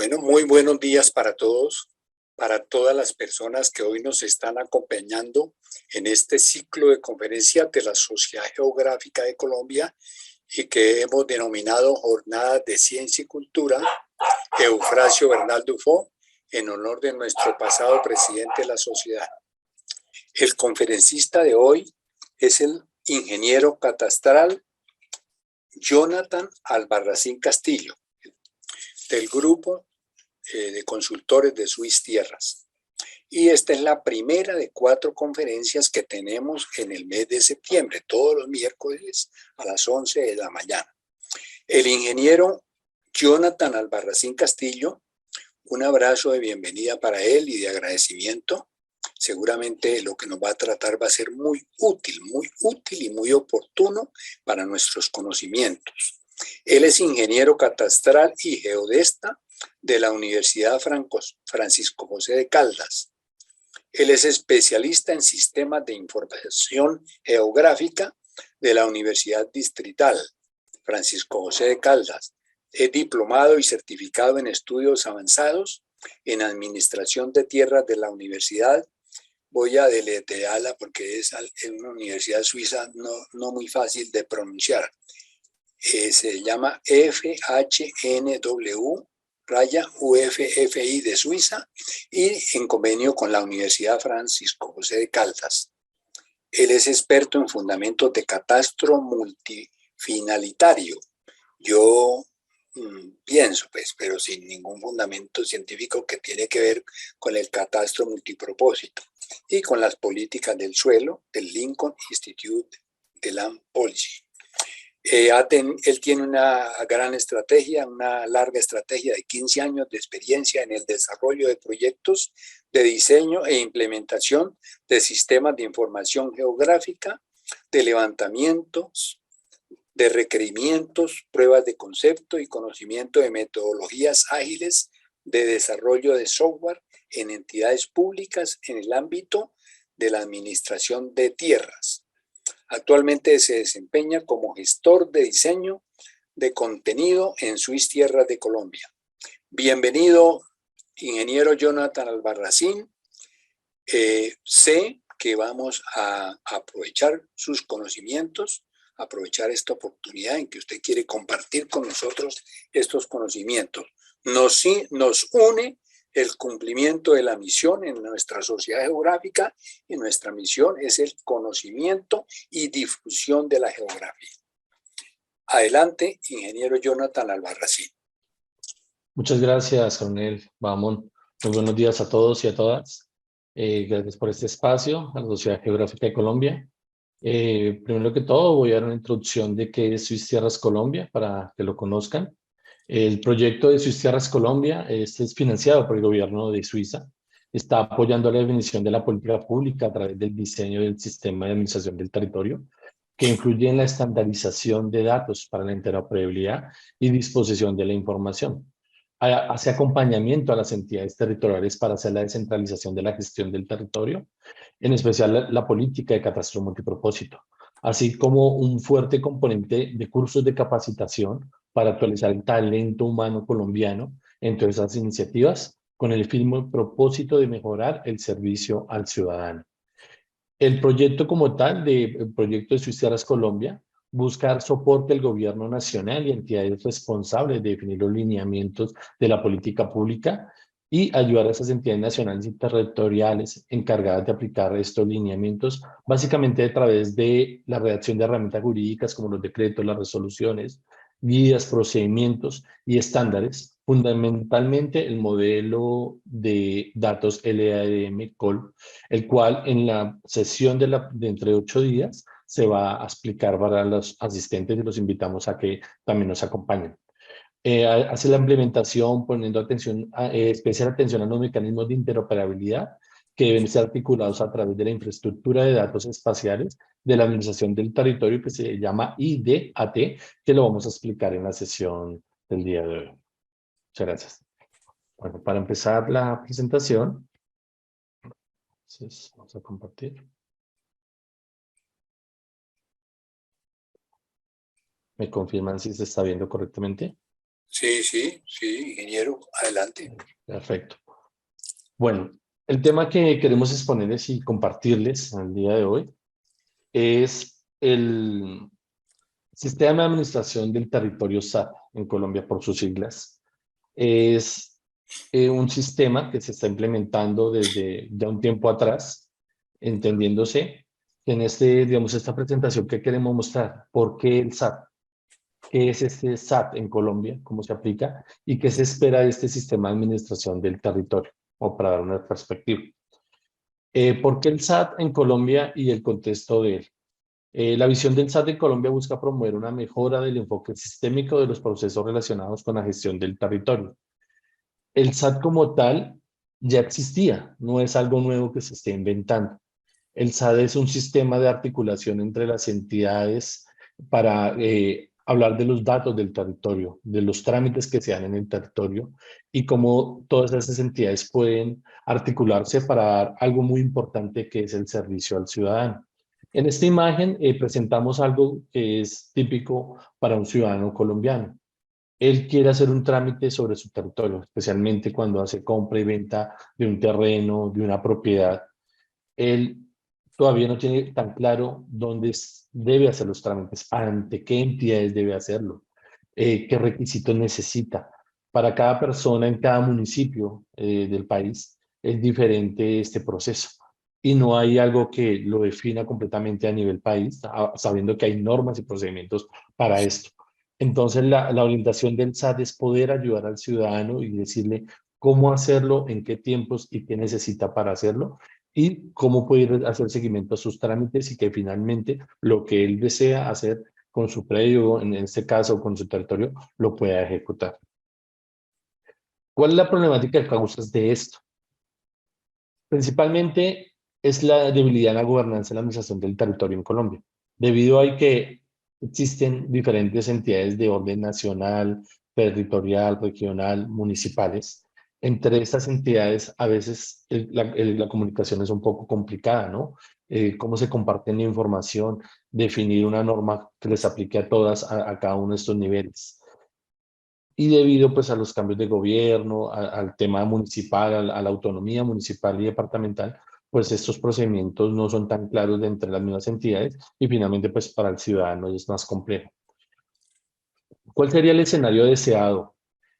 Bueno, muy buenos días para todos, para todas las personas que hoy nos están acompañando en este ciclo de conferencias de la Sociedad Geográfica de Colombia y que hemos denominado Jornadas de Ciencia y Cultura Eufrasio Bernal Dufo, en honor de nuestro pasado presidente de la sociedad. El conferencista de hoy es el ingeniero catastral Jonathan Albarracín Castillo, del grupo de consultores de Swiss Tierras. Y esta es la primera de 4 conferencias que tenemos en el mes de septiembre, todos los miércoles a las 11 de la mañana. El ingeniero Jonathan Albarracín Castillo, un abrazo de bienvenida para él y de agradecimiento. Seguramente lo que nos va a tratar va a ser muy útil y muy oportuno para nuestros conocimientos. Él es ingeniero catastral y geodesta de la Universidad Francisco José de Caldas. Él es especialista en sistemas de información geográfica de la Universidad Distrital Francisco José de Caldas. Es diplomado y certificado en estudios avanzados en administración de tierras de la universidad. Voy a deletrearla porque es una universidad suiza no muy fácil de pronunciar. Se llama FHNW-UFFI de Suiza y en convenio con la Universidad Francisco José de Caldas. Él es experto en fundamentos de catastro multifinalitario. Yo pienso, pues, pero sin ningún fundamento científico, que tiene que ver con el catastro multipropósito y con las políticas del suelo del Lincoln Institute de Land Policy. Él tiene una gran estrategia, una larga estrategia de 15 años de experiencia en el desarrollo de proyectos de diseño e implementación de sistemas de información geográfica, de levantamientos, de requerimientos, pruebas de concepto y conocimiento de metodologías ágiles de desarrollo de software en entidades públicas en el ámbito de la administración de tierras. Actualmente se desempeña como gestor de diseño de contenido en Swiss Tierras de Colombia. Bienvenido, ingeniero Jonathan Albarracín. Sé que vamos a aprovechar sus conocimientos, aprovechar esta oportunidad en que usted quiere compartir con nosotros estos conocimientos. Nos une el cumplimiento de la misión en nuestra sociedad geográfica, y nuestra misión es el conocimiento y difusión de la geografía. Adelante, ingeniero Jonathan Albarracín. Muchas gracias, coronel Bamón. Muy buenos días a todos y a todas. Gracias por este espacio a la Sociedad Geográfica de Colombia. Primero que todo, voy a dar una introducción de qué es Swiss Tierras Colombia para que lo conozcan. El proyecto de Swiss Tierras Colombia es financiado por el gobierno de Suiza. Está apoyando la definición de la política pública a través del diseño del sistema de administración del territorio, que incluye en la estandarización de datos para la interoperabilidad y disposición de la información. Hace acompañamiento a las entidades territoriales para hacer la descentralización de la gestión del territorio, en especial la política de catastro multipropósito, así como un fuerte componente de cursos de capacitación para actualizar el talento humano colombiano en todas esas iniciativas, con el firme propósito de mejorar el servicio al ciudadano. El proyecto como tal, el proyecto de Swiss Tierras Colombia, busca dar soporte al gobierno nacional y entidades responsables de definir los lineamientos de la política pública y ayudar a esas entidades nacionales y territoriales encargadas de aplicar estos lineamientos, básicamente a través de la redacción de herramientas jurídicas como los decretos, las resoluciones, guías, procedimientos y estándares, fundamentalmente el modelo de datos LADM-COL, el cual en la sesión de entre 8 días se va a explicar para los asistentes y los invitamos a que también nos acompañen. Hace la implementación poniendo especial atención a los mecanismos de interoperabilidad que deben ser articulados a través de la infraestructura de datos espaciales de la Administración del Territorio, que se llama IDAT, que lo vamos a explicar en la sesión del día de hoy. Muchas gracias. Bueno, para empezar la presentación, entonces vamos a compartir. ¿Me confirman si se está viendo correctamente? Sí, sí, sí, ingeniero, adelante. Perfecto. Bueno, el tema que queremos exponerles y compartirles al día de hoy es el Sistema de Administración del Territorio SAT en Colombia, por sus siglas. Es un sistema que se está implementando desde ya un tiempo atrás, entendiéndose que en digamos, esta presentación que queremos mostrar, ¿por qué el SAT? ¿Qué es este SAT en Colombia? ¿Cómo se aplica? ¿Y qué se espera de este sistema de administración del territorio? O para dar una perspectiva. ¿Por qué el SAT en Colombia y el contexto de él? La visión del SAT en Colombia busca promover una mejora del enfoque sistémico de los procesos relacionados con la gestión del territorio. El SAT como tal ya existía, no es algo nuevo que se esté inventando. El SAT es un sistema de articulación entre las entidades para hablar de los datos del territorio, de los trámites que se dan en el territorio y cómo todas esas entidades pueden articularse para dar algo muy importante que es el servicio al ciudadano. En esta imagen presentamos algo que es típico para un ciudadano colombiano. Él quiere hacer un trámite sobre su territorio, especialmente cuando hace compra y venta de un terreno, de una propiedad. Él todavía no tiene tan claro debe hacer los trámites, ante qué entidades debe hacerlo, qué requisitos necesita. Para cada persona en cada municipio del país es diferente este proceso y no hay algo que lo defina completamente a nivel país, sabiendo que hay normas y procedimientos para esto. Entonces, la orientación del SAT es poder ayudar al ciudadano y decirle cómo hacerlo, en qué tiempos y qué necesita para hacerlo y cómo puede ir a hacer seguimiento a sus trámites y que finalmente lo que él desea hacer con su predio, en este caso con su territorio, lo pueda ejecutar. ¿Cuál es la problemática de causas de esto? Principalmente es la debilidad en la gobernanza y la administración del territorio en Colombia, debido a que existen diferentes entidades de orden nacional, territorial, regional, municipales. Entre estas entidades, a veces la comunicación es un poco complicada, ¿no? Cómo se comparten la información, definir una norma que les aplique a todas, a cada uno de estos niveles. Y debido pues a los cambios de gobierno, al tema municipal, a la autonomía municipal y departamental, pues estos procedimientos no son tan claros de entre las mismas entidades y finalmente pues para el ciudadano es más complejo. ¿Cuál sería el escenario deseado?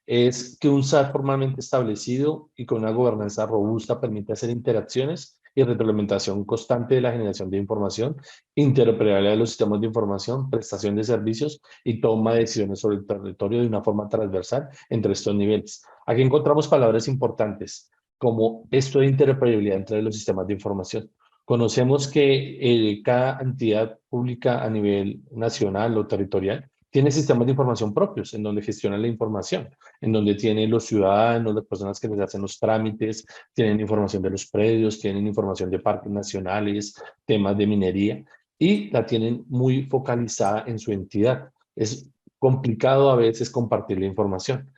Es que un SAT formalmente establecido y con una gobernanza robusta permite hacer interacciones y retroalimentación constante de la generación de información, interoperabilidad de los sistemas de información, prestación de servicios y toma de decisiones sobre el territorio de una forma transversal entre estos niveles. Aquí encontramos palabras importantes como esto de interoperabilidad entre los sistemas de información. Conocemos que cada entidad pública a nivel nacional o territorial tiene sistemas de información propios en donde gestiona la información, en donde tienen los ciudadanos, las personas que les hacen los trámites, tienen información de los predios, tienen información de parques nacionales, temas de minería y la tienen muy focalizada en su entidad. Es complicado a veces compartir la información.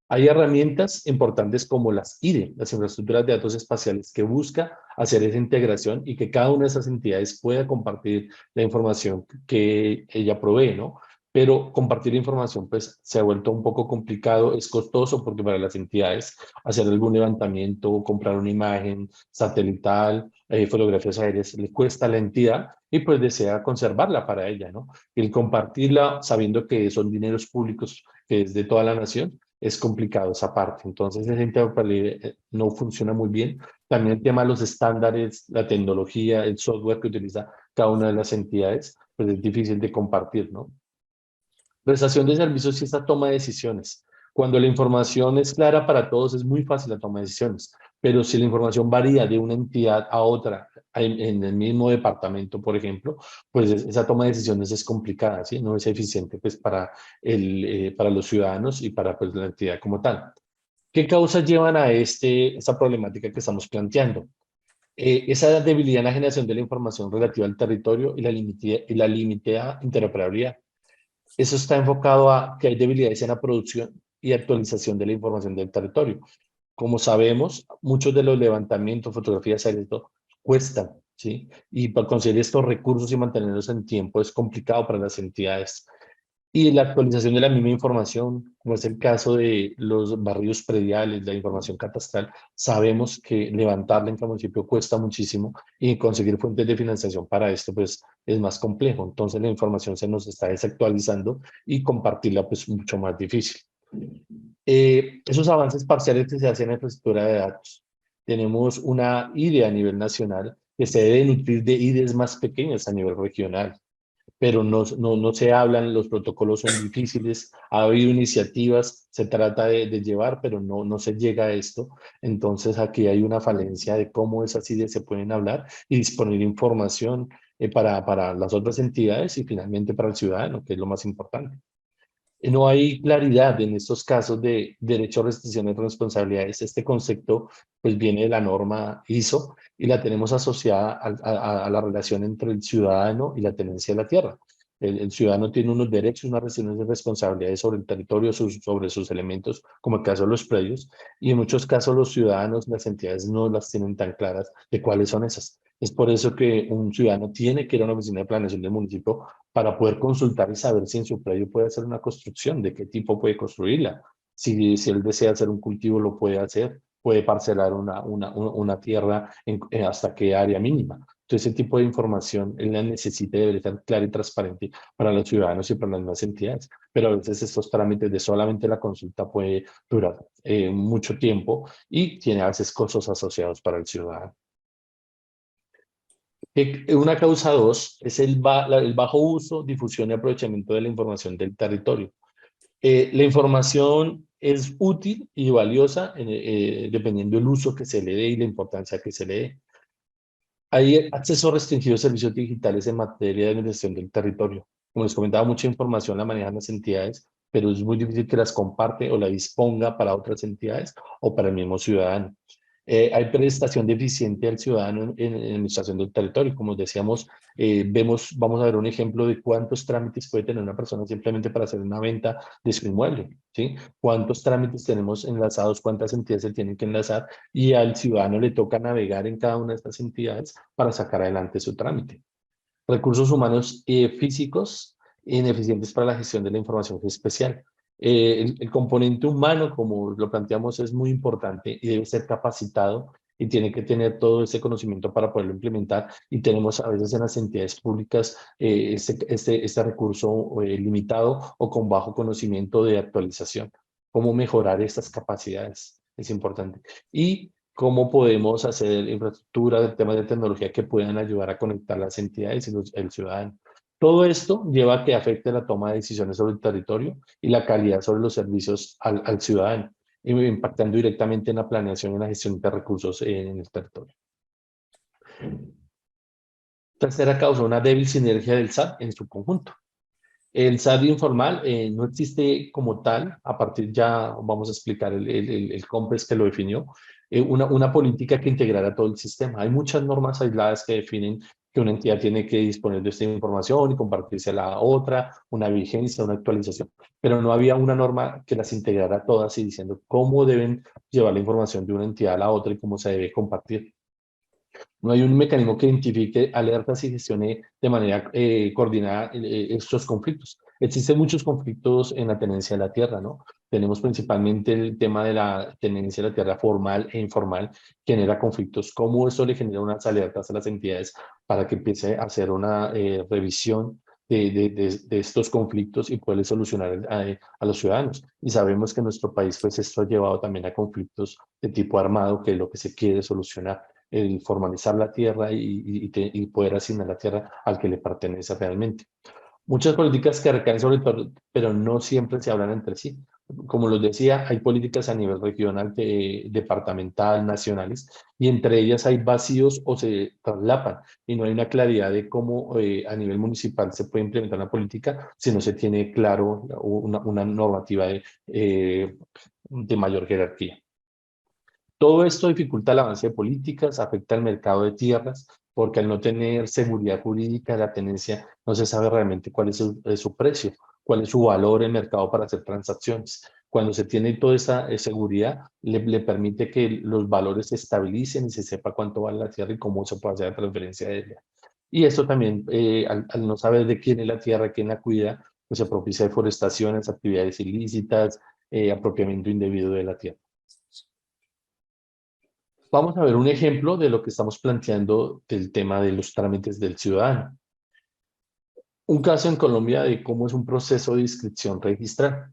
Hay herramientas importantes como las IDE, las infraestructuras de datos espaciales, que busca hacer esa integración y que cada una de esas entidades pueda compartir la información que ella provee, ¿no? Pero compartir la información pues se ha vuelto un poco complicado, es costoso porque para las entidades hacer algún levantamiento, comprar una imagen satelital, fotografías aéreas, le cuesta a la entidad y pues desea conservarla para ella, ¿no? El compartirla sabiendo que son dineros públicos, que es de toda la nación, es complicado esa parte. Entonces, ese interoperabilidad no funciona muy bien. También el tema de los estándares, la tecnología, el software que utiliza cada una de las entidades, pues es difícil de compartir, ¿no? Prestación de servicios y esta toma de decisiones. Cuando la información es clara para todos, es muy fácil la toma de decisiones. Pero si la información varía de una entidad a otra en el mismo departamento, por ejemplo, pues esa toma de decisiones es complicada, ¿sí? No es eficiente pues, para los ciudadanos y para pues, la entidad como tal. ¿Qué causas llevan a esta problemática que estamos planteando? Esa debilidad en la generación de la información relativa al territorio y la limitada interoperabilidad. Eso está enfocado a que hay debilidades en la producción y actualización de la información del territorio. Como sabemos, muchos de los levantamientos, fotografías aéreas, cuestan, ¿sí? Y para conseguir estos recursos y mantenerlos en tiempo es complicado para las entidades. y la actualización de la misma información, como es el caso de los barrios prediales, la información catastral, sabemos que levantarla en cada municipio cuesta muchísimo y conseguir fuentes de financiación para esto pues es más complejo. Entonces la información se nos está desactualizando y compartirla pues mucho más difícil. Esos avances parciales que se hacen en la infraestructura de datos. Tenemos una IDE a nivel nacional que se debe nutrir de IDEs más pequeñas a nivel regional, pero no se hablan, los protocolos son difíciles, ha habido iniciativas, se trata de llevar, pero no se llega a esto. Entonces aquí hay una falencia de cómo esas IDEs se pueden hablar y disponer información para las otras entidades y finalmente para el ciudadano, que es lo más importante. No hay claridad en estos casos de derecho, restricciones, responsabilidades. Este concepto pues viene de la norma ISO y la tenemos asociada a la relación entre el ciudadano y la tenencia de la tierra. El ciudadano tiene unos derechos, unas restricciones de responsabilidades sobre el territorio, sobre sus elementos, como el caso de los predios, y en muchos casos los ciudadanos, las entidades no las tienen tan claras de cuáles son esas. Es por eso que un ciudadano tiene que ir a una oficina de planeación del municipio para poder consultar y saber si en su predio puede hacer una construcción, de qué tipo puede construirla. Si él desea hacer un cultivo, lo puede hacer, puede parcelar una tierra hasta qué área mínima. Entonces, ese tipo de información él la necesita y debe estar clara y transparente para los ciudadanos y para las demás entidades. Pero a veces estos trámites de solamente la consulta puede durar mucho tiempo y tiene a veces costos asociados para el ciudadano. Una causa dos es el bajo uso, difusión y aprovechamiento de la información del territorio. La información es útil y valiosa dependiendo del uso que se le dé y la importancia que se le dé. Hay acceso restringido a servicios digitales en materia de administración del territorio. Como les comentaba, mucha información la manejan las entidades, pero es muy difícil que las comparte o la disponga para otras entidades o para el mismo ciudadano. Hay prestación deficiente al ciudadano en administración del territorio. Como decíamos, vamos a ver un ejemplo de cuántos trámites puede tener una persona simplemente para hacer una venta de su inmueble, ¿sí? Cuántos trámites tenemos enlazados, cuántas entidades se tienen que enlazar y al ciudadano le toca navegar en cada una de estas entidades para sacar adelante su trámite. Recursos humanos físicos ineficientes para la gestión de la información especial. El componente humano, como lo planteamos, es muy importante y debe ser capacitado y tiene que tener todo ese conocimiento para poderlo implementar. Y tenemos a veces en las entidades públicas este recurso limitado o con bajo conocimiento de actualización. ¿Cómo mejorar estas capacidades? Es importante. Y cómo podemos hacer infraestructura de temas de tecnología que puedan ayudar a conectar las entidades y el ciudadano. Todo esto lleva a que afecte la toma de decisiones sobre el territorio y la calidad sobre los servicios al ciudadano, impactando directamente en la planeación y en la gestión de recursos en el territorio. Tercera causa, una débil sinergia del SAT en su conjunto. El salario informal no existe como tal, a partir ya vamos a explicar el COMPES que lo definió, una política que integrara todo el sistema. Hay muchas normas aisladas que definen que una entidad tiene que disponer de esta información y compartirse a la otra, una vigencia, una actualización, pero no había una norma que las integrara todas y diciendo cómo deben llevar la información de una entidad a la otra y cómo se debe compartir. No hay un mecanismo que identifique alertas y gestione de manera coordinada estos conflictos. Existen muchos conflictos en la tenencia de la tierra, ¿no? Tenemos principalmente el tema de la tenencia de la tierra formal e informal, que genera conflictos. ¿Cómo eso le genera unas alertas a las entidades para que empiece a hacer una revisión de estos conflictos y poderles solucionar a los ciudadanos? Y sabemos que en nuestro país, pues esto ha llevado también a conflictos de tipo armado, que es lo que se quiere solucionar, el formalizar la tierra y poder asignar la tierra al que le pertenece realmente. Muchas políticas que recaen sobre todo, pero no siempre se hablan entre sí. Como les decía, hay políticas a nivel regional, departamental, nacionales, y entre ellas hay vacíos o se traslapan, y no hay una claridad de cómo a nivel municipal se puede implementar una política si no se tiene claro una normativa de mayor jerarquía. Todo esto dificulta el avance de políticas, afecta el mercado de tierras, porque al no tener seguridad jurídica, la tenencia no se sabe realmente cuál es su precio, cuál es su valor en el mercado para hacer transacciones. Cuando se tiene toda esa seguridad, le permite que los valores se estabilicen y se sepa cuánto vale la tierra y cómo se puede hacer la transferencia de ella. Y esto también, al no saber de quién es la tierra, quién la cuida, pues se propicia deforestaciones, actividades ilícitas, apropiamiento indebido de la tierra. Vamos a ver un ejemplo de lo que estamos planteando del tema de los trámites del ciudadano. Un caso en Colombia de cómo es un proceso de inscripción registral.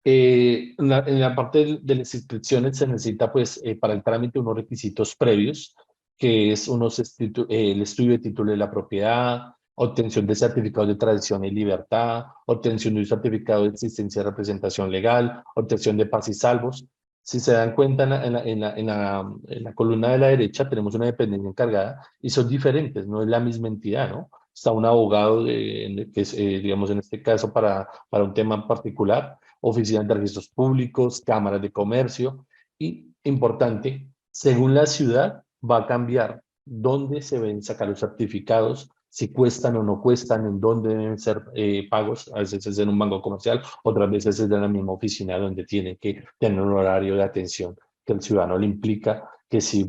En la parte de las inscripciones se necesita, pues, para el trámite unos requisitos previos, que es el estudio de título de la propiedad, obtención de certificado de tradición y libertad, obtención de un certificado de existencia de representación legal, obtención de paz y salvos. Si se dan cuenta, en la columna de la derecha tenemos una dependencia encargada y son diferentes, no es la misma entidad, ¿no? Está un abogado, que es, digamos, en este caso para un tema en particular, oficinas de registros públicos, cámaras de comercio y, importante, según la ciudad va a cambiar dónde se ven sacar los certificados, si cuestan o no cuestan, en dónde deben ser pagos. A veces es en un banco comercial, otras veces es en la misma oficina donde tiene que tener un horario de atención que el ciudadano le implica que si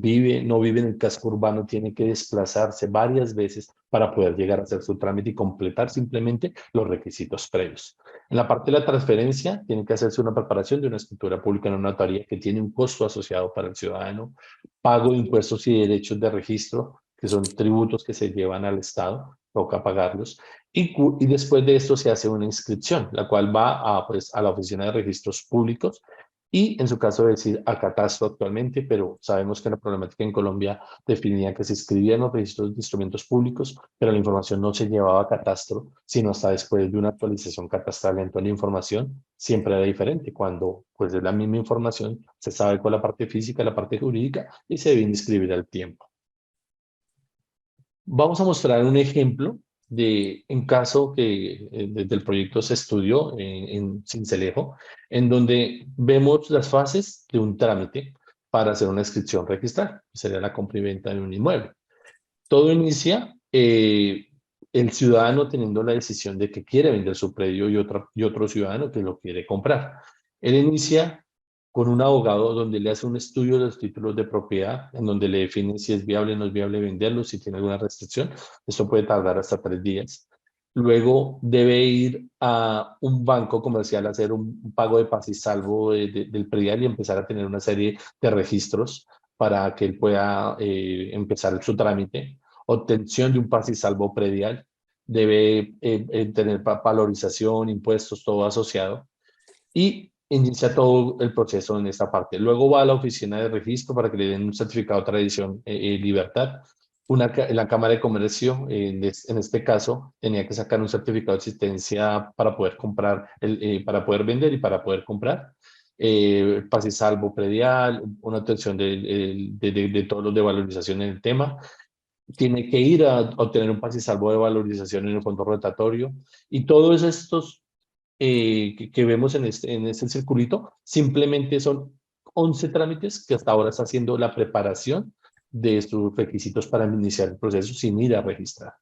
no vive en el casco urbano, tiene que desplazarse varias veces para poder llegar a hacer su trámite y completar simplemente los requisitos previos. En la parte de la transferencia, tiene que hacerse una preparación de una escritura pública en una notaría que tiene un costo asociado para el ciudadano, pago de impuestos y derechos de registro, que son tributos que se llevan al Estado, toca pagarlos, y después de esto se hace una inscripción, la cual va pues, a la Oficina de Registros Públicos y en su caso decir a catastro actualmente, pero sabemos que la problemática en Colombia definía que se inscribían los registros de instrumentos públicos, pero la información no se llevaba a catastro, sino hasta después de una actualización catastral. Entonces la información siempre era diferente. Cuando pues es la misma información, se sabe cuál es la parte física, la parte jurídica y se debe inscribir al tiempo. Vamos a mostrar un ejemplo de un caso que desde el proyecto se estudió en Sincelejo, en donde vemos las fases de un trámite para hacer una inscripción registral, que sería la compra y venta de un inmueble. Todo inicia el ciudadano teniendo la decisión de que quiere vender su predio y otro ciudadano que lo quiere comprar. Él inicia con un abogado donde le hace un estudio de los títulos de propiedad, en donde le define si es viable o no es viable venderlo, si tiene alguna restricción. Esto puede tardar hasta 3 días. Luego debe ir a un banco comercial a hacer un pago de paz y salvo del predial y empezar a tener una serie de registros para que él pueda empezar su trámite. Obtención de un paz y salvo predial, debe tener valorización, impuestos, todo asociado, y inicia todo el proceso en esta parte. Luego va a la oficina de registro para que le den un certificado de tradición y libertad. La Cámara de Comercio, en este caso, tenía que sacar un certificado de existencia para poder comprar, para poder vender y para poder comprar. Paz y salvo predial, una obtención de todos los de valorización en el tema. Tiene que ir a obtener un paz y salvo de valorización en el fondo rotatorio. Y todos estos que vemos en este circulito, simplemente son 11 trámites que hasta ahora está haciendo la preparación de sus requisitos para iniciar el proceso sin ir a registrar.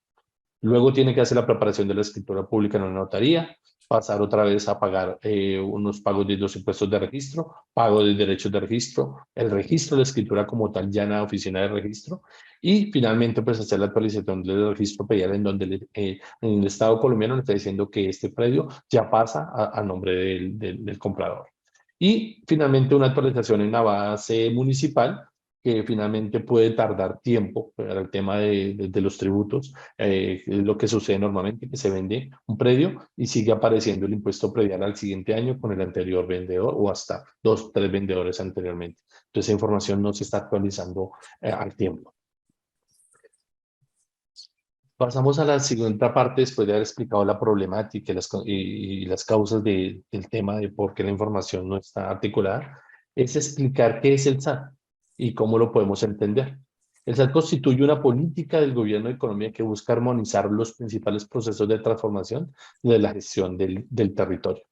Luego tiene que hacer la preparación de la escritura pública en una notaría, pasar otra vez a pagar unos pagos de los impuestos de registro, pago de derechos de registro, el registro de la escritura como tal ya en la oficina de registro y finalmente pues hacer la actualización del registro predial en donde en el Estado colombiano le está diciendo que este predio ya pasa a nombre del comprador. Y finalmente una actualización en la base municipal que finalmente puede tardar tiempo para el tema de los tributos, es lo que sucede normalmente, que se vende un predio y sigue apareciendo el impuesto predial al siguiente año con el anterior vendedor o hasta 2, 3 vendedores anteriormente. Entonces, esa información no se está actualizando al tiempo. Pasamos a la siguiente parte después de haber explicado la problemática y las causas del tema de por qué la información no está articulada, es explicar qué es el SAT y cómo lo podemos entender. El SAT constituye una política del gobierno de Colombia que busca armonizar los principales procesos de transformación de la gestión del territorio.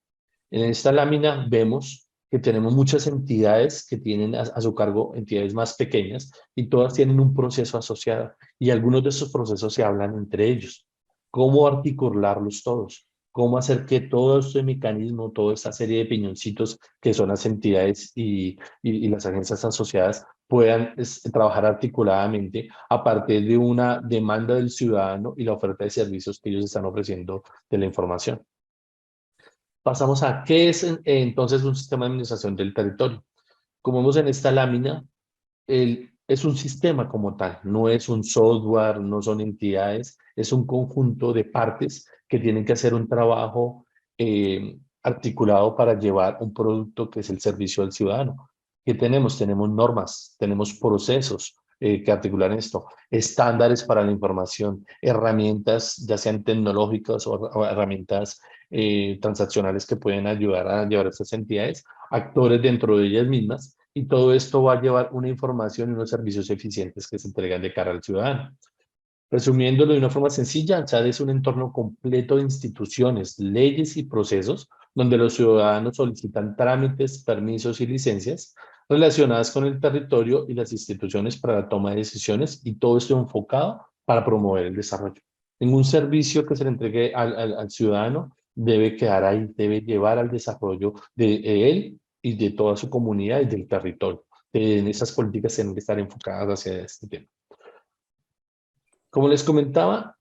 En esta lámina vemos que tenemos muchas entidades que tienen a su cargo entidades más pequeñas y todas tienen un proceso asociado y algunos de esos procesos se hablan entre ellos. ¿Cómo articularlos todos? ¿Cómo hacer que todo este mecanismo, toda esta serie de piñoncitos que son las entidades y las agencias asociadas puedan trabajar articuladamente a partir de una demanda del ciudadano y la oferta de servicios que ellos están ofreciendo de la información? Pasamos a qué es entonces un sistema de administración del territorio. Como vemos en esta lámina, es un sistema como tal, no es un software, no son entidades, es un conjunto de partes que tienen que hacer un trabajo articulado para llevar un producto que es el servicio al ciudadano. ¿Qué tenemos? Tenemos normas, tenemos procesos que articulan esto, estándares para la información, herramientas, ya sean tecnológicas o herramientas transaccionales que pueden ayudar a llevar a estas entidades, actores dentro de ellas mismas, y todo esto va a llevar una información y unos servicios eficientes que se entregan de cara al ciudadano. Resumiéndolo de una forma sencilla, el SAT es un entorno completo de instituciones, leyes y procesos donde los ciudadanos solicitan trámites, permisos y licencias relacionadas con el territorio y las instituciones para la toma de decisiones, y todo esto enfocado para promover el desarrollo. Ningún servicio que se le entregue al ciudadano debe quedar ahí, debe llevar al desarrollo de él y de toda su comunidad y del territorio. En esas políticas tienen que estar enfocadas hacia este tema. Como les comentaba,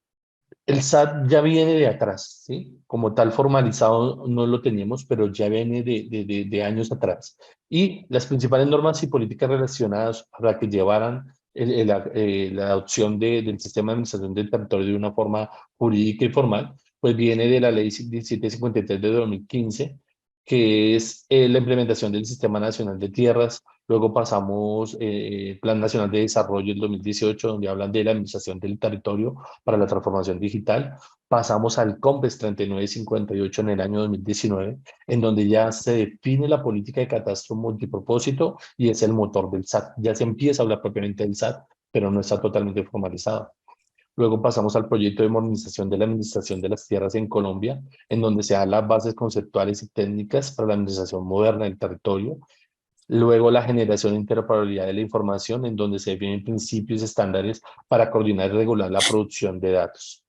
el SAT ya viene de atrás, ¿sí? Como tal formalizado no lo teníamos, pero ya viene de años atrás. Y las principales normas y políticas relacionadas para que llevaran la adopción del sistema de administración del territorio de una forma jurídica y formal, pues viene de la ley 1753 de 2015, que es la implementación del Sistema Nacional de Tierras. Luego pasamos Plan Nacional de Desarrollo en 2018, donde hablan de la administración del territorio para la transformación digital. Pasamos al COMPES 3958 en el año 2019, en donde ya se define la política de catastro multipropósito y es el motor del SAT. Ya se empieza a hablar propiamente del SAT, pero no está totalmente formalizado. Luego pasamos al proyecto de modernización de la administración de las tierras en Colombia, en donde se dan las bases conceptuales y técnicas para la administración moderna del territorio. Luego la generación e interoperabilidad de la información, en donde se definen principios y estándares para coordinar y regular la producción de datos.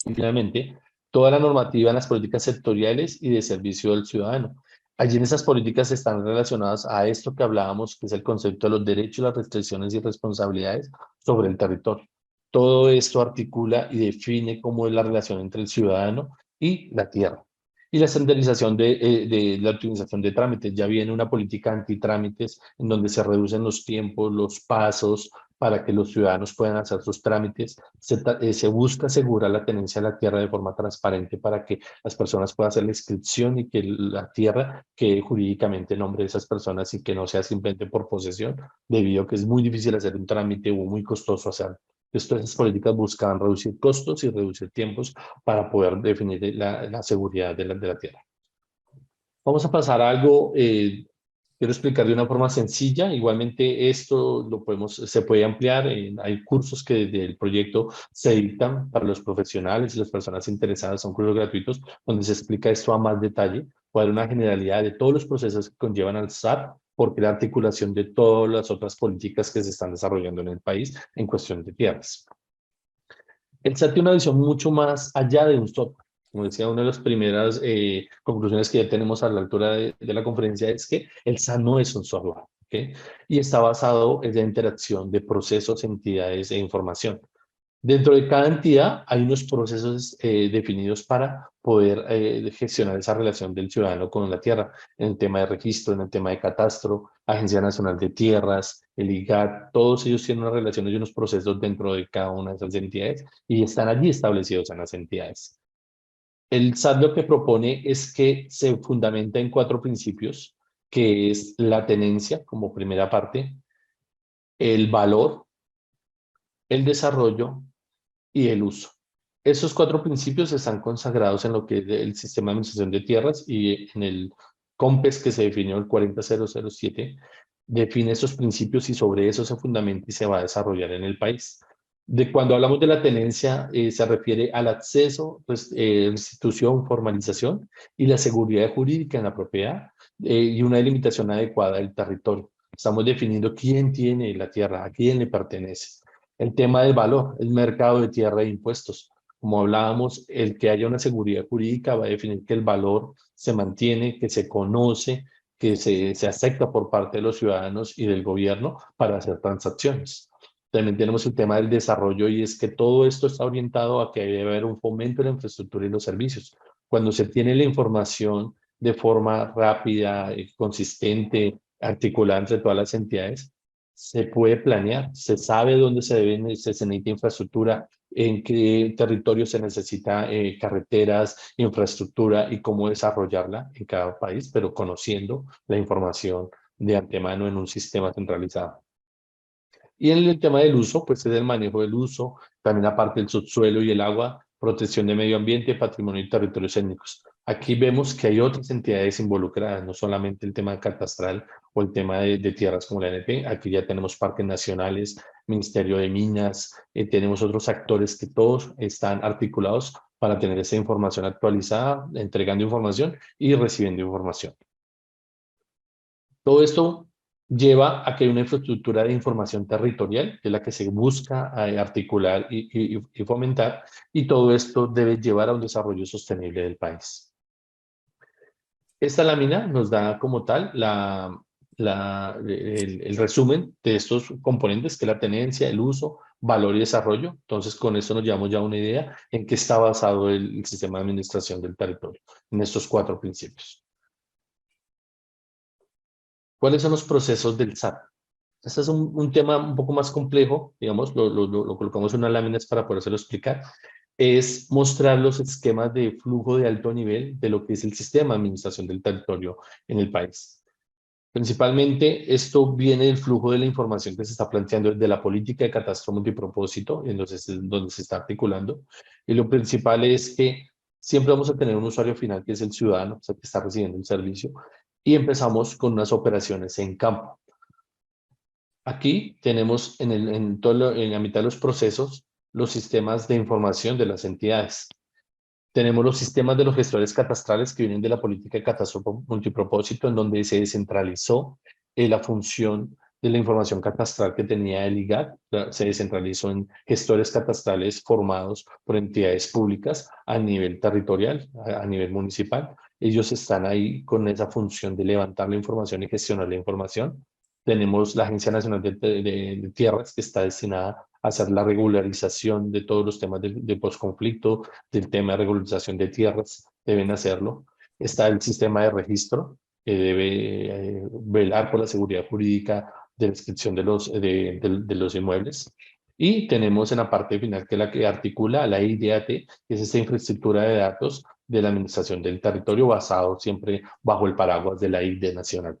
Y finalmente, toda la normativa en las políticas sectoriales y de servicio del ciudadano. Allí en esas políticas están relacionadas a esto que hablábamos, que es el concepto de los derechos, las restricciones y responsabilidades sobre el territorio. Todo esto articula y define cómo es la relación entre el ciudadano y la tierra. Y la estandarización de la optimización de trámites. Ya viene una política antitrámites en donde se reducen los tiempos, los pasos, para que los ciudadanos puedan hacer sus trámites. Se busca asegurar la tenencia de la tierra de forma transparente para que las personas puedan hacer la inscripción y que la tierra quede jurídicamente en nombre de esas personas y que no sea simplemente por posesión, debido a que es muy difícil hacer un trámite o muy costoso hacerlo. Entonces, estas políticas buscan reducir costos y reducir tiempos para poder definir la seguridad de la tierra. Vamos a pasar a algo, quiero explicar de una forma sencilla. Igualmente esto se puede ampliar. Hay cursos que desde el proyecto se dictan para los profesionales y las personas interesadas, son cursos gratuitos donde se explica esto a más detalle. Puede haber una generalidad de todos los procesos que conllevan al SAT, porque la articulación de todas las otras políticas que se están desarrollando en el país en cuestión de tierras. El SAT tiene una visión mucho más allá de un software. Como decía, una de las primeras conclusiones que ya tenemos a la altura de la conferencia es que el SAT no es un software, ¿okay? Y está basado en la interacción de procesos, entidades e información. Dentro de cada entidad hay unos procesos definidos para poder gestionar esa relación del ciudadano con la tierra, en el tema de registro, en el tema de catastro, Agencia Nacional de Tierras, el IGAT, todos ellos tienen unas relaciones y unos procesos dentro de cada una de esas entidades y están allí establecidos en las entidades. El SAT lo que propone es que se fundamenta en 4 principios, que es la tenencia como primera parte, el valor, el desarrollo y el uso. Esos 4 principios están consagrados en lo que es el sistema de administración de tierras, y en el COMPES que se definió el 40007 define esos principios y sobre eso se fundamenta y se va a desarrollar en el país. Cuando hablamos de la tenencia, se refiere al acceso, pues, institución, formalización y la seguridad jurídica en la propiedad, y una delimitación adecuada del territorio. Estamos definiendo quién tiene la tierra, a quién le pertenece. El tema del valor, el mercado de tierra e impuestos. Como hablábamos, el que haya una seguridad jurídica va a definir que el valor se mantiene, que se conoce, que se acepta por parte de los ciudadanos y del gobierno para hacer transacciones. También tenemos el tema del desarrollo, y es que todo esto está orientado a que debe haber un fomento de la infraestructura y los servicios. Cuando se tiene la información de forma rápida, consistente, articulada entre todas las entidades, se puede planear, se sabe dónde se necesita infraestructura, en qué territorio se necesita carreteras, infraestructura y cómo desarrollarla en cada país, pero conociendo la información de antemano en un sistema centralizado. Y en el tema del uso, pues es el manejo del uso, también aparte del subsuelo y el agua, protección de medio ambiente, patrimonio y territorios étnicos. Aquí vemos que hay otras entidades involucradas, no solamente el tema catastral o el tema de tierras como la ANP, aquí ya tenemos parques nacionales, Ministerio de Minas, tenemos otros actores que todos están articulados para tener esa información actualizada, entregando información y recibiendo información. Todo esto lleva a que hay una infraestructura de información territorial, que es la que se busca articular y fomentar, y todo esto debe llevar a un desarrollo sostenible del país. Esta lámina nos da como tal el resumen de estos componentes, que es la tenencia, el uso, valor y desarrollo. Entonces, con esto nos llevamos ya a una idea en qué está basado el sistema de administración del territorio, en estos 4 principios. ¿Cuáles son los procesos del SAT? Este es un tema un poco más complejo, digamos, lo colocamos en unas láminas para podérselo explicar. Es mostrar los esquemas de flujo de alto nivel de lo que es el sistema de administración del territorio en el país. Principalmente, esto viene del flujo de la información que se está planteando desde la política de catastro multipropósito, en donde se está articulando. Y lo principal es que siempre vamos a tener un usuario final, que es el ciudadano, o sea, que está recibiendo el servicio, y empezamos con unas operaciones en campo. Aquí tenemos en la mitad de los procesos los sistemas de información de las entidades. Tenemos los sistemas de los gestores catastrales que vienen de la política de catastro multipropósito, en donde se descentralizó la función de la información catastral que tenía el IGAT, se descentralizó en gestores catastrales formados por entidades públicas a nivel territorial, a nivel municipal. Ellos están ahí con esa función de levantar la información y gestionar la información. Tenemos la Agencia Nacional de Tierras, que está destinada a hacer la regularización de todos los temas de posconflicto, del tema de regularización de tierras, deben hacerlo. Está el sistema de registro, que debe velar por la seguridad jurídica de la inscripción de los inmuebles. Y tenemos en la parte final, que es la que articula la IDAT, que es esta infraestructura de datos de la administración del territorio, basado siempre bajo el paraguas de la ID nacional.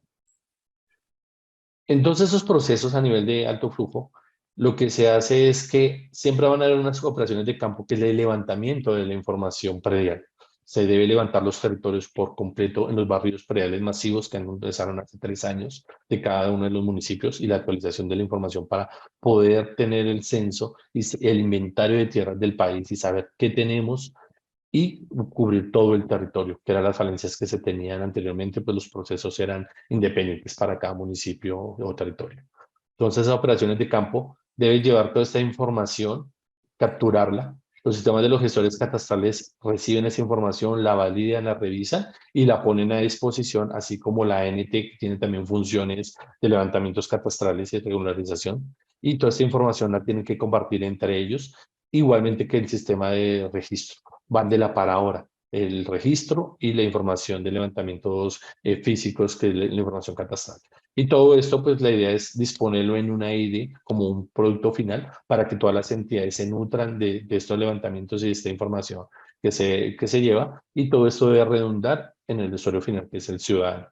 Entonces, esos procesos a nivel de alto flujo, lo que se hace es que siempre van a haber unas operaciones de campo, que es el levantamiento de la información predial. Se debe levantar los territorios por completo en los barrios prediales masivos que empezaron hace 3 años de cada uno de los municipios, y la actualización de la información para poder tener el censo y el inventario de tierras del país y saber qué tenemos y cubrir todo el territorio, que eran las falencias que se tenían anteriormente, pues los procesos eran independientes para cada municipio o territorio. Entonces, esas operaciones de campo deben llevar toda esta información, capturarla. Los sistemas de los gestores catastrales reciben esa información, la validan, la revisan y la ponen a disposición, así como la ANT, que tiene también funciones de levantamientos catastrales y de regularización. Y toda esta información la tienen que compartir entre ellos, igualmente que el sistema de registro. Van de la par ahora, el registro y la información de levantamientos físicos, que es la información catastral. Y todo esto, pues la idea es disponerlo en una ID como un producto final, para que todas las entidades se nutran de estos levantamientos y de esta información que se lleva, y todo esto debe redundar en el usuario final, que es el ciudadano.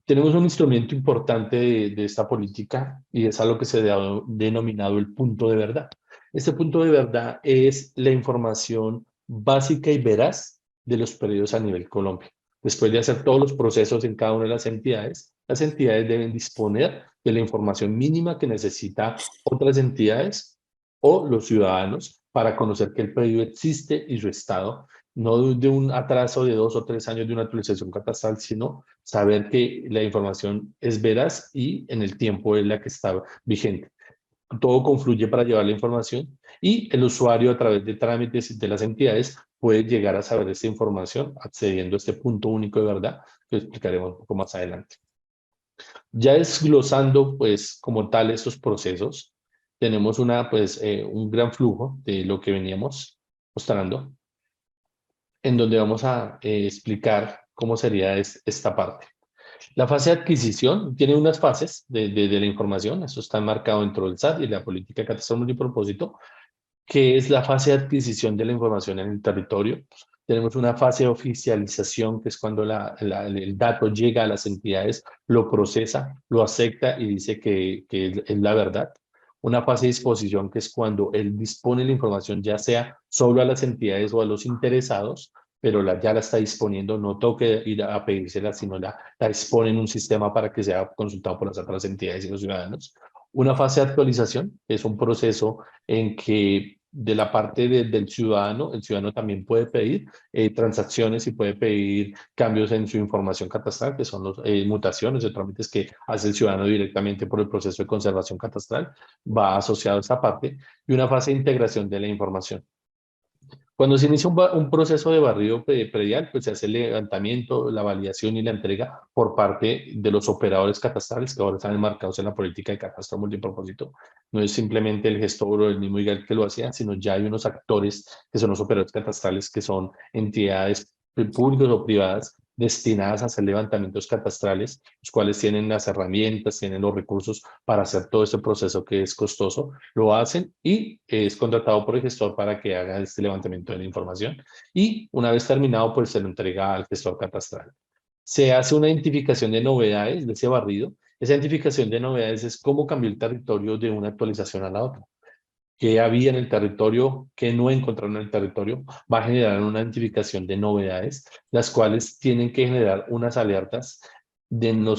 Tenemos un instrumento importante de esta política, y es algo que se ha denominado el punto de verdad. Este punto de verdad es la información básica y veraz de los predios a nivel Colombia. Después de hacer todos los procesos en cada una de las entidades deben disponer de la información mínima que necesitan otras entidades o los ciudadanos para conocer que el predio existe y su estado, no de un atraso de 2 o 3 años de una actualización catastral, sino saber que la información es veraz y en el tiempo es la que está vigente. Todo confluye para llevar la información, y el usuario, a través de trámites de las entidades, puede llegar a saber esta información accediendo a este punto único de verdad, que explicaremos un poco más adelante. Ya desglosando, pues, como tal estos procesos, tenemos un gran flujo de lo que veníamos mostrando, en donde vamos a explicar cómo sería esta parte. La fase de adquisición tiene unas fases de la información, eso está marcado dentro del SAT y la política de catastro multipropósito, que es la fase de adquisición de la información en el territorio. Tenemos una fase de oficialización, que es cuando el dato llega a las entidades, lo procesa, lo acepta y dice que es la verdad. Una fase de disposición, que es cuando él dispone la información, ya sea solo a las entidades o a los interesados, pero ya la está disponiendo, no toque ir a pedírsela, sino la dispone en un sistema para que sea consultado por las otras entidades y los ciudadanos. Una fase de actualización, que es un proceso en que de la parte del ciudadano, el ciudadano también puede pedir transacciones y puede pedir cambios en su información catastral, que son mutaciones o trámites que hace el ciudadano directamente por el proceso de conservación catastral, va asociado a esta parte, y una fase de integración de la información. Cuando se inicia un proceso de barrido predial, pues se hace el levantamiento, la validación y la entrega por parte de los operadores catastrales que ahora están enmarcados en la política de catastro multipropósito. No es simplemente el gestor o el mismo IGAL que lo hacía, sino ya hay unos actores que son los operadores catastrales, que son entidades públicas o privadas destinadas a hacer levantamientos catastrales, los cuales tienen las herramientas, tienen los recursos para hacer todo este proceso que es costoso, lo hacen y es contratado por el gestor para que haga este levantamiento de la información, y una vez terminado pues se lo entrega al gestor catastral. Se hace una identificación de novedades de ese barrido. Esa identificación de novedades es cómo cambió el territorio de una actualización a la otra, qué había en el territorio, qué no encontraron en el territorio. Va a generar una identificación de novedades, las cuales tienen que generar unas alertas en el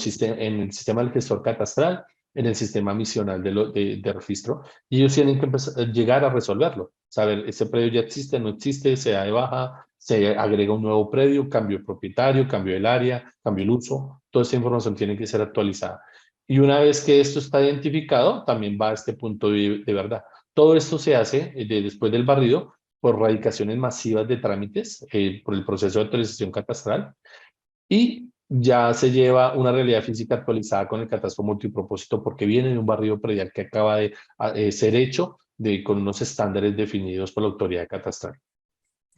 sistema del gestor catastral, en el sistema misional de registro, y ellos tienen que llegar a resolverlo. Saber, ese predio ya existe, no existe, se da de baja, se agrega un nuevo predio, cambio de propietario, cambio del área, cambio el uso. Toda esta información tiene que ser actualizada. Y una vez que esto está identificado, también va a este punto de verdad. Todo esto se hace después del barrido por radicaciones masivas de trámites, por el proceso de actualización catastral, y ya se lleva una realidad física actualizada con el catastro multipropósito, porque viene de un barrido predial que acaba de ser hecho con unos estándares definidos por la autoridad catastral.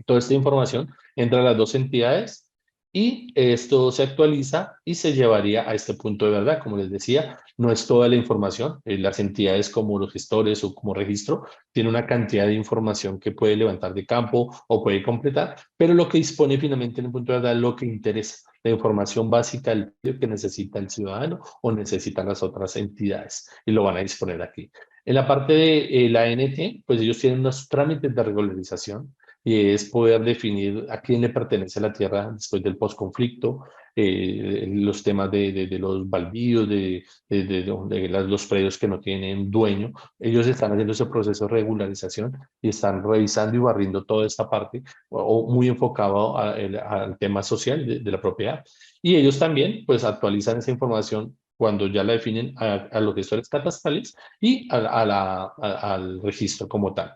Toda esta información entra a las dos entidades y esto se actualiza y se llevaría a este punto de verdad. Como les decía, no es toda la información. Las entidades como los gestores o como registro tienen una cantidad de información que puede levantar de campo o puede completar, pero lo que dispone finalmente en el punto de verdad es lo que interesa, la información básica que necesita el ciudadano o necesitan las otras entidades, y lo van a disponer aquí. En la parte de la ANT, pues ellos tienen unos trámites de regularización, y es poder definir a quién le pertenece la tierra después del posconflicto, los temas de los baldíos, los predios que no tienen dueño. Ellos están haciendo ese proceso de regularización y están revisando y barriendo toda esta parte, o muy enfocado al tema social de la propiedad. Y ellos también pues actualizan esa información cuando ya la definen a los gestores catastrales y al registro como tal.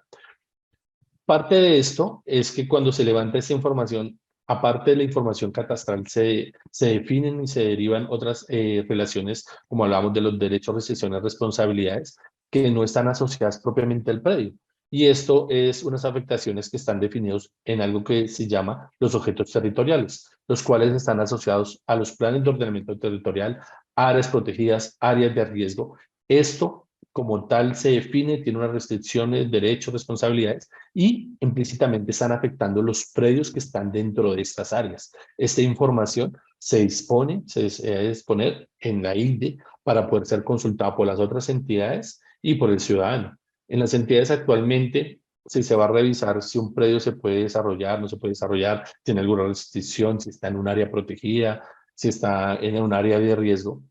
Parte de esto es que cuando se levanta esta información, aparte de la información catastral, se definen y se derivan otras relaciones, como hablamos de los derechos, restricciones, responsabilidades, que no están asociadas propiamente al predio. Y esto es unas afectaciones que están definidos en algo que se llama los objetos territoriales, los cuales están asociados a los planes de ordenamiento territorial, áreas protegidas, áreas de riesgo. Esto como tal se define, tiene unas restricciones, derechos, responsabilidades, y implícitamente están afectando los predios que están dentro de estas áreas. Esta información se debe disponer en la ILDE para poder ser consultada por las otras entidades y por el ciudadano. En las entidades actualmente se va a revisar si un predio se puede desarrollar, no se puede desarrollar, tiene alguna restricción, si está en un área protegida, si está en un área de riesgo.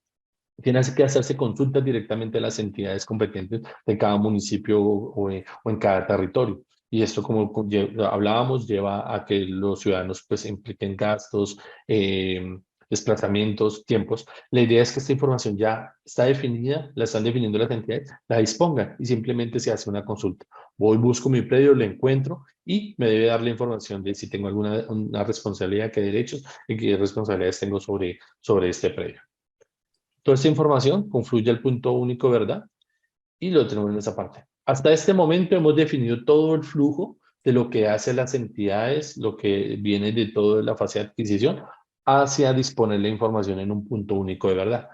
Tiene que hacerse consultas directamente a las entidades competentes de cada municipio o en cada territorio. Y esto, como hablábamos, lleva a que los ciudadanos pues impliquen gastos, desplazamientos, tiempos. La idea es que esta información ya está definida, la están definiendo las entidades, la dispongan y simplemente se hace una consulta. Voy, busco mi predio, lo encuentro y me debe dar la información de si tengo alguna una responsabilidad, qué derechos y qué responsabilidades tengo sobre este predio. Toda esta información confluye al punto único, ¿verdad? Y lo tenemos en esa parte. Hasta este momento hemos definido todo el flujo de lo que hacen las entidades, lo que viene de toda la fase de adquisición. hacia disponer la información en un punto único de verdad.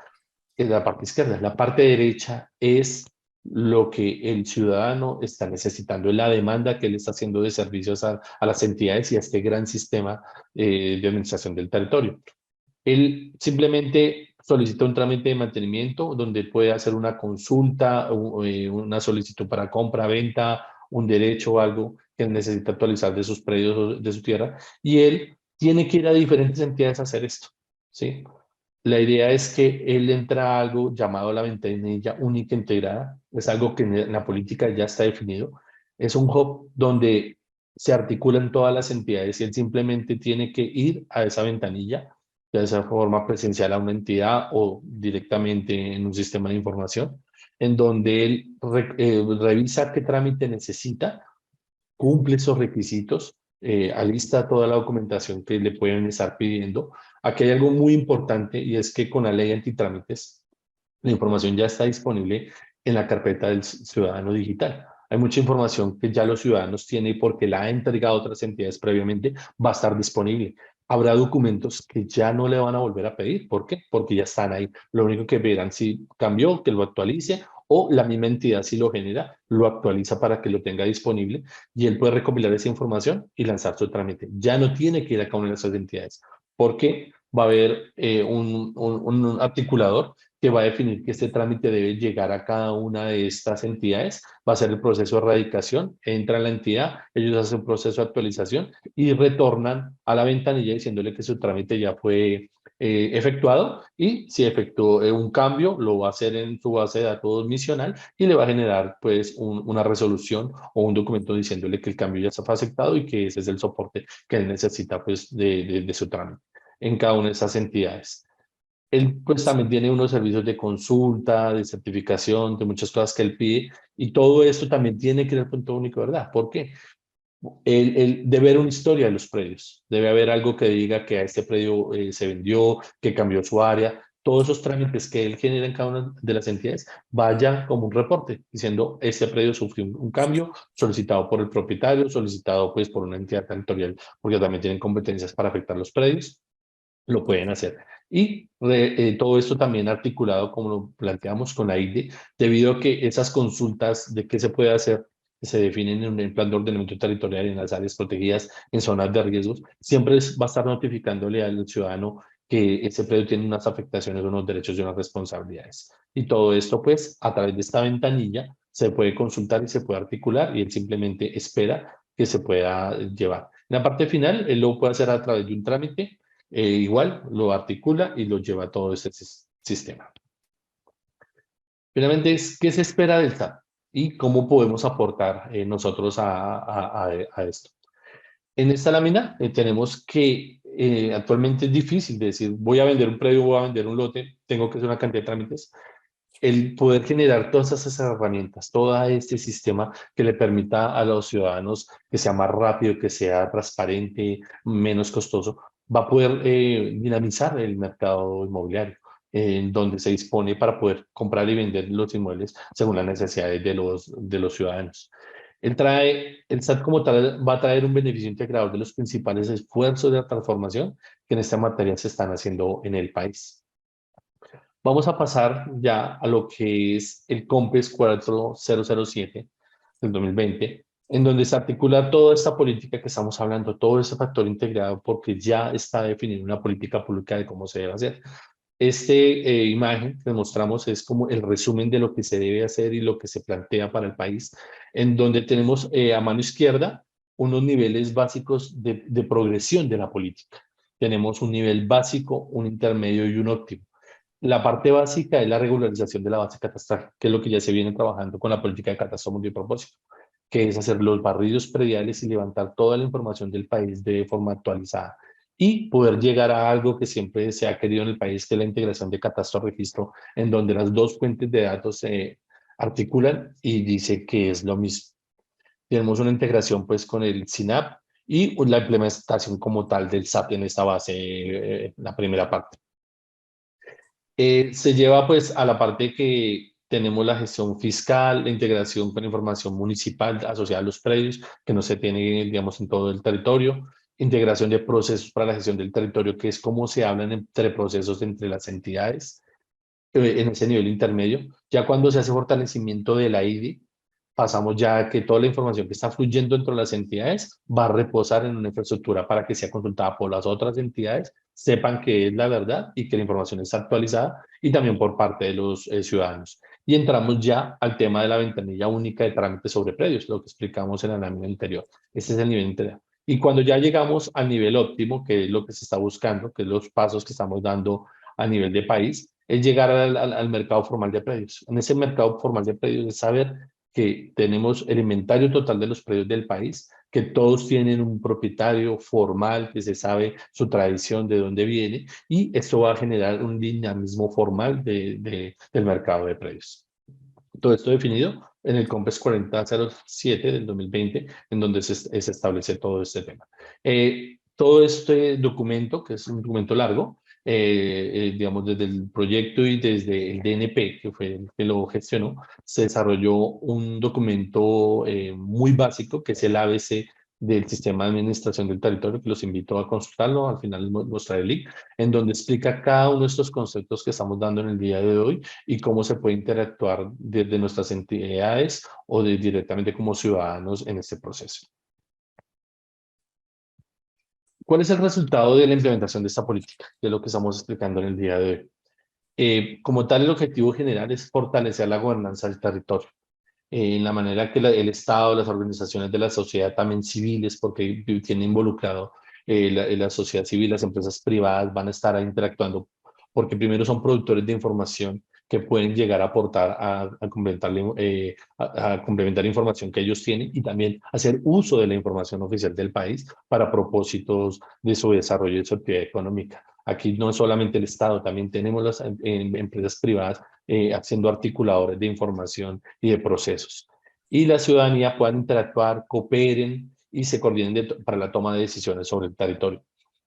Es la parte izquierda. La parte derecha es lo que el ciudadano está necesitando, es la demanda que él está haciendo de servicios a las entidades y a este gran sistema de administración del territorio. Él simplemente solicita un trámite de mantenimiento donde puede hacer una consulta, una solicitud para compra, venta, un derecho o algo que necesita actualizar de sus predios o de su tierra, y él tiene que ir a diferentes entidades a hacer esto, ¿sí? La idea es que él entra a algo llamado la ventanilla única integrada, es algo que en la política ya está definido, es un hub donde se articulan todas las entidades y él simplemente tiene que ir a esa ventanilla, ya sea de forma presencial a una entidad o directamente en un sistema de información, en donde él revisa qué trámite necesita, cumple esos requisitos, alista toda la documentación que le pueden estar pidiendo. Aquí hay algo muy importante y es que con la ley antitrámites la información ya está disponible en la carpeta del ciudadano digital. Hay mucha información que ya los ciudadanos tienen y porque la ha entregado a otras entidades previamente, va a estar disponible. Habrá documentos que ya no le van a volver a pedir. ¿Por qué? Porque ya están ahí. Lo único que verán si cambió, que lo actualice, o la misma entidad si lo genera, lo actualiza para que lo tenga disponible y él puede recopilar esa información y lanzar su trámite. Ya no tiene que ir a cada una de esas entidades porque va a haber un articulador que va a definir que este trámite debe llegar a cada una de estas entidades, va a ser el proceso de radicación, entra a la entidad, ellos hacen un proceso de actualización y retornan a la ventanilla diciéndole que su trámite ya fue efectuado, y si efectuó un cambio, lo va a hacer en su base de datos misional y le va a generar pues una resolución o un documento diciéndole que el cambio ya fue aceptado y que ese es el soporte que él necesita pues de su trámite en cada una de esas entidades. Él pues también tiene unos servicios de consulta, de certificación, de muchas cosas que él pide, y todo esto también tiene que ir al punto único, ¿verdad? ¿Por qué? Él debe haber una historia de los predios, debe haber algo que diga que a este predio se vendió, que cambió su área, todos esos trámites que él genera en cada una de las entidades, vaya como un reporte diciendo este predio sufrió un cambio solicitado por el propietario, solicitado pues por una entidad territorial, porque también tienen competencias para afectar los predios, lo pueden hacer. Y todo esto también articulado, como lo planteamos, con la IDE, debido a que esas consultas de qué se puede hacer, que se definen en el plan de ordenamiento territorial en las áreas protegidas, en zonas de riesgos, siempre va a estar notificándole al ciudadano que ese predio tiene unas afectaciones, unos derechos y unas responsabilidades. Y todo esto, pues, a través de esta ventanilla, se puede consultar y se puede articular, y él simplemente espera que se pueda llevar. En la parte final, él lo puede hacer a través de un trámite, igual lo articula y lo lleva a todo este sistema. Finalmente, ¿qué se espera del SAT? ¿Y cómo podemos aportar nosotros a esto? En esta lámina tenemos que actualmente es difícil decir, voy a vender un predio, voy a vender un lote, tengo que hacer una cantidad de trámites. El poder generar todas esas herramientas, todo este sistema que le permita a los ciudadanos que sea más rápido, que sea transparente, menos costoso, va a poder dinamizar el mercado inmobiliario, en donde se dispone para poder comprar y vender los inmuebles según las necesidades de los ciudadanos. El SAT como tal va a traer un beneficio integrador de los principales esfuerzos de la transformación que en esta materia se están haciendo en el país. Vamos a pasar ya a lo que es el COMPES 4007 del 2020, en donde se articula toda esta política que estamos hablando, todo ese factor integrado, porque ya está definida una política pública de cómo se debe hacer. Imagen que mostramos es como el resumen de lo que se debe hacer y lo que se plantea para el país, en donde tenemos a mano izquierda unos niveles básicos de progresión de la política. Tenemos un nivel básico, un intermedio y un óptimo. La parte básica es la regularización de la base catastral, que es lo que ya se viene trabajando con la política de catastro multipropósito, que es hacer los barridos prediales y levantar toda la información del país de forma actualizada y poder llegar a algo que siempre se ha querido en el país, que es la integración de catastro-registro, en donde las dos fuentes de datos se articulan y dice que es lo mismo. Tenemos una integración pues con el SINAP y la implementación como tal del SAP en esta base, la primera parte. Se lleva pues a la parte que tenemos la gestión fiscal, la integración con información municipal asociada a los predios, que no se tiene, digamos, en todo el territorio. integración de procesos para la gestión del territorio, que es cómo se hablan entre procesos entre las entidades en ese nivel intermedio. Ya cuando se hace fortalecimiento de la IDI, pasamos ya a que toda la información que está fluyendo dentro de las entidades va a reposar en una infraestructura para que sea consultada por las otras entidades, sepan que es la verdad y que la información está actualizada, y también por parte de los ciudadanos. Y entramos ya al tema de la ventanilla única de trámites sobre predios, lo que explicamos en el año anterior. Este es el nivel intermedio. Y cuando ya llegamos al nivel óptimo, que es lo que se está buscando, que es los pasos que estamos dando a nivel de país, es llegar al mercado formal de predios. En ese mercado formal de predios es saber que tenemos el inventario total de los predios del país, que todos tienen un propietario formal, que se sabe su tradición, de dónde viene, y esto va a generar un dinamismo formal del mercado de predios. Todo esto definido en el COMPES 4007 del 2020, en donde se establece todo este tema. Todo este documento, que es un documento largo, digamos, desde el proyecto y desde el DNP, que fue el que lo gestionó, se desarrolló un documento muy básico, que es el ABC del Sistema de Administración del Territorio, que los invito a consultarlo. Al final mostraré el link, en donde explica cada uno de estos conceptos que estamos dando en el día de hoy y cómo se puede interactuar desde nuestras entidades o directamente como ciudadanos en este proceso. ¿Cuál es el resultado de la implementación de esta política? Que es lo que estamos explicando en el día de hoy. Como tal, el objetivo general es fortalecer la gobernanza del territorio, en la manera que el Estado, las organizaciones de la sociedad también civiles, porque tiene involucrado la sociedad civil, las empresas privadas van a estar interactuando, porque primero son productores de información que pueden llegar a aportar a complementar, a complementar la información que ellos tienen, y también hacer uso de la información oficial del país para propósitos de su desarrollo y de su actividad económica. Aquí no es solamente el Estado, también tenemos las empresas privadas haciendo articuladores de información y de procesos. Y la ciudadanía puedan interactuar, cooperen y se coordinen para la toma de decisiones sobre el territorio.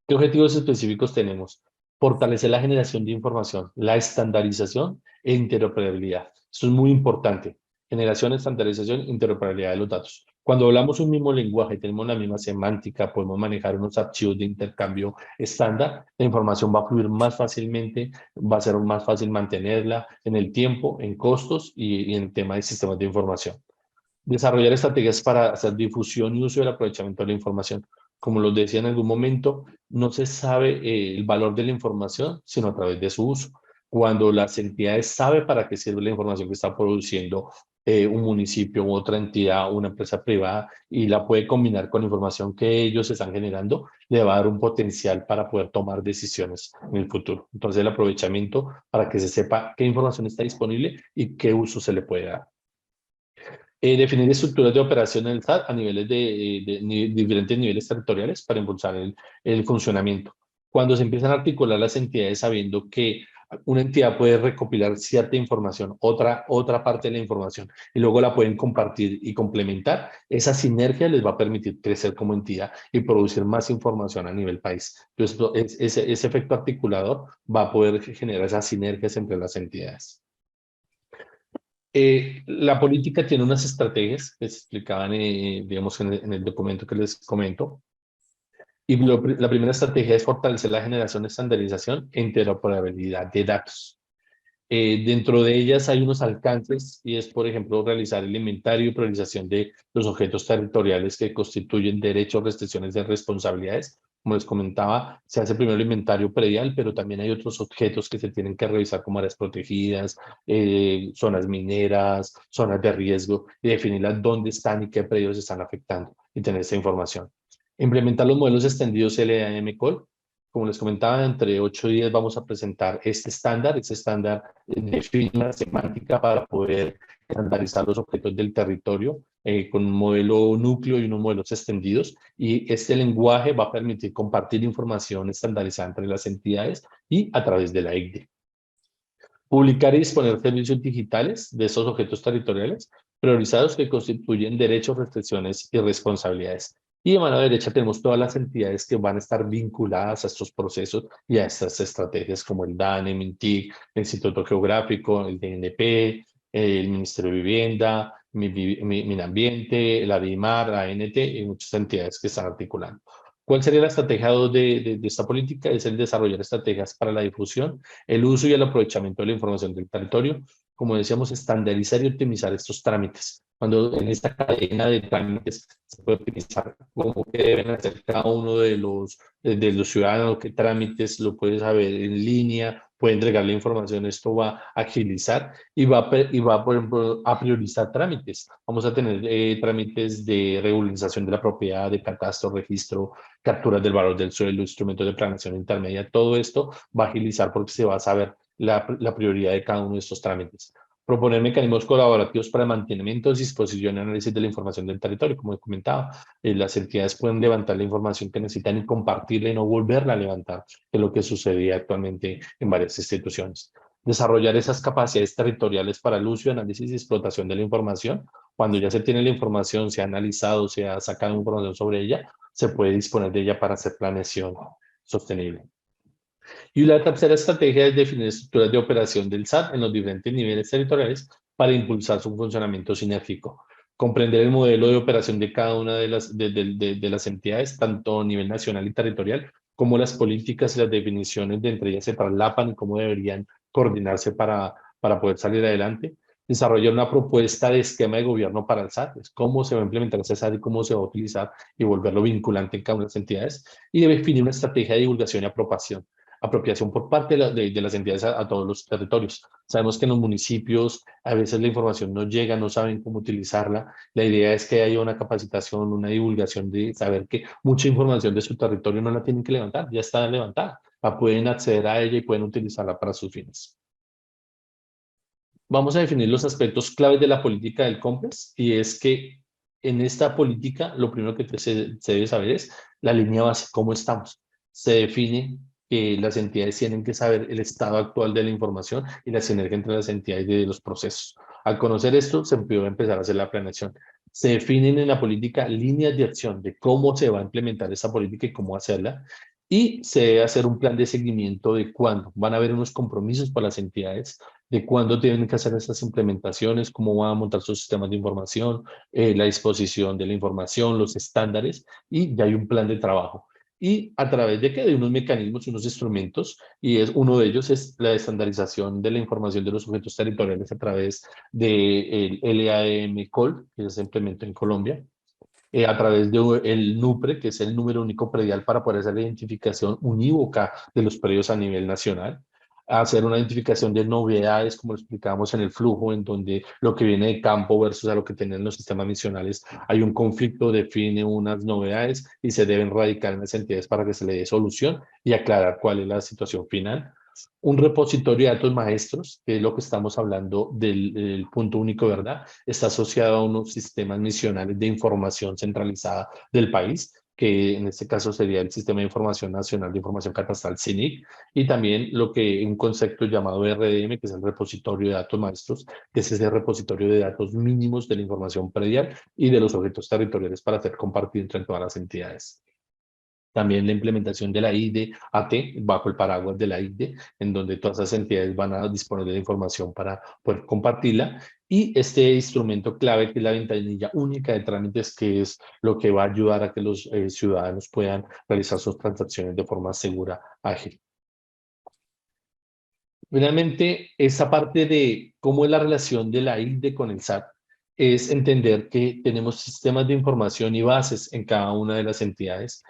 ¿Qué objetivos específicos tenemos? Fortalecer la generación de información, la estandarización e interoperabilidad. Esto es muy importante. Generación, estandarización, interoperabilidad de los datos. Cuando hablamos un mismo lenguaje, tenemos la misma semántica, podemos manejar unos archivos de intercambio estándar, la información va a fluir más fácilmente, va a ser más fácil mantenerla en el tiempo, en costos y en el tema de sistemas de información. Desarrollar estrategias para hacer difusión y uso del aprovechamiento de la información. Como lo decía en algún momento, no se sabe el valor de la información, sino a través de su uso. Cuando las entidades saben para qué sirve la información que está produciendo un municipio u otra entidad, una empresa privada, y la puede combinar con la información que ellos están generando, le va a dar un potencial para poder tomar decisiones en el futuro. Entonces, el aprovechamiento para que se sepa qué información está disponible y qué uso se le puede dar. Definir estructuras de operación en el SAT a niveles diferentes niveles territoriales para impulsar el funcionamiento. Cuando se empiezan a articular las entidades sabiendo que una entidad puede recopilar cierta información, otra parte de la información, y luego la pueden compartir y complementar, esa sinergia les va a permitir crecer como entidad y producir más información a nivel país. Entonces, ese efecto articulador va a poder generar esas sinergias entre las entidades. La política tiene unas estrategias que se explicaban, digamos, en el documento que les comento. Y la primera estrategia es fortalecer la generación, estandarización e interoperabilidad de datos. Dentro de ellas hay unos alcances, y es, por ejemplo, realizar el inventario y priorización de los objetos territoriales que constituyen derechos, restricciones de responsabilidades. Como les comentaba, se hace primero el inventario predial, pero también hay otros objetos que se tienen que revisar, como áreas protegidas, zonas mineras, zonas de riesgo, y definirlas dónde están y qué predios están afectando, y tener esa información. Implementar los modelos extendidos LAM-COL. Como les comentaba, entre 8 días vamos a presentar este estándar. Este estándar define una semántica para poder estandarizar los objetos del territorio con un modelo núcleo y unos modelos extendidos. Y este lenguaje va a permitir compartir información estandarizada entre las entidades y a través de la ICDE. Publicar y disponer servicios digitales de esos objetos territoriales priorizados que constituyen derechos, restricciones y responsabilidades. Y de mano derecha tenemos todas las entidades que van a estar vinculadas a estos procesos y a estas estrategias, como el DANE, MINTIC, el Instituto Geográfico, el DNP, el Ministerio de Vivienda, Minambiente, la DIMAR, la ANT y muchas entidades que están articulando. ¿Cuál sería la estrategia 2 de esta política? Es el desarrollar estrategias para la difusión, el uso y el aprovechamiento de la información del territorio. Como decíamos, estandarizar y optimizar estos trámites. Cuando en esta cadena de trámites se puede optimizar cómo que deben hacer cada uno de los ciudadanos, qué trámites lo puede saber en línea, puede entregar la información, esto va a agilizar y va, por ejemplo, a priorizar trámites. Vamos a tener trámites de regularización de la propiedad, de catastro, registro, capturas del valor del suelo, instrumentos de planeación intermedia. Todo esto va a agilizar porque se va a saber la prioridad de cada uno de estos trámites. Proponer mecanismos colaborativos para el mantenimiento, disposición y análisis de la información del territorio, como he comentado. Las entidades pueden levantar la información que necesitan y compartirla y no volverla a levantar, que es lo que sucedía actualmente en varias instituciones. Desarrollar esas capacidades territoriales para el uso, análisis y explotación de la información. Cuando ya se tiene la información, se ha analizado, se ha sacado información sobre ella, se puede disponer de ella para hacer planeación sostenible. Y la tercera estrategia es definir estructuras de operación del SAT en los diferentes niveles territoriales para impulsar su funcionamiento sinérgico. Comprender el modelo de operación de cada una de las entidades, tanto a nivel nacional y territorial, como las políticas y las definiciones de entre ellas se traslapan y cómo deberían coordinarse para poder salir adelante. Desarrollar una propuesta de esquema de gobierno para el SAT, es cómo se va a implementar ese SAT y cómo se va a utilizar y volverlo vinculante en cada una de las entidades. Y definir una estrategia de divulgación y apropiación por parte de las entidades a todos los territorios. Sabemos que en los municipios a veces la información no llega, no saben cómo utilizarla. La idea es que haya una capacitación, una divulgación de saber que mucha información de su territorio no la tienen que levantar, ya está levantada. Pueden acceder a ella y pueden utilizarla para sus fines. Vamos a definir los aspectos claves de la política del COMPES y es que en esta política lo primero que se debe saber es la línea base, cómo estamos. Se define que las entidades tienen que saber el estado actual de la información y la sinergia entre las entidades de los procesos. Al conocer esto, se puede empezar a hacer la planeación. Se definen en la política líneas de acción de cómo se va a implementar esa política y cómo hacerla. Y se debe hacer un plan de seguimiento de cuándo. Van a haber unos compromisos para las entidades de cuándo tienen que hacer estas implementaciones, cómo van a montar sus sistemas de información, la disposición de la información, los estándares, y ya hay un plan de trabajo. Y a través de que de unos mecanismos, unos instrumentos, y es uno de ellos es la estandarización de la información de los sujetos territoriales a través del LAM-COL, que se implementó en Colombia, a través del NUPRE, que es el número único predial para poder hacer la identificación unívoca de los predios a nivel nacional, hacer una identificación de novedades, como lo explicábamos en el flujo, en donde lo que viene de campo versus a lo que tienen los sistemas misionales, hay un conflicto, define unas novedades y se deben radicar en las entidades para que se le dé solución y aclarar cuál es la situación final. Un repositorio de datos maestros, que es lo que estamos hablando del punto único, ¿verdad? Está asociado a unos sistemas misionales de información centralizada del país, que en este caso sería el Sistema de Información Nacional de Información Catastral, SINIC, y también lo que un concepto llamado RDM, que es el repositorio de datos maestros, que es ese repositorio de datos mínimos de la información predial y de los objetos territoriales para ser compartido entre todas las entidades. También la implementación de la IDE-AT bajo el paraguas de la IDE, en donde todas las entidades van a disponer de la información para poder compartirla. Y este instrumento clave, que es la ventanilla única de trámites, que es lo que va a ayudar a que los ciudadanos puedan realizar sus transacciones de forma segura, ágil. Finalmente, esa parte de cómo es la relación de la IDE con el SAT es entender que tenemos sistemas de información y bases en cada una de las entidades.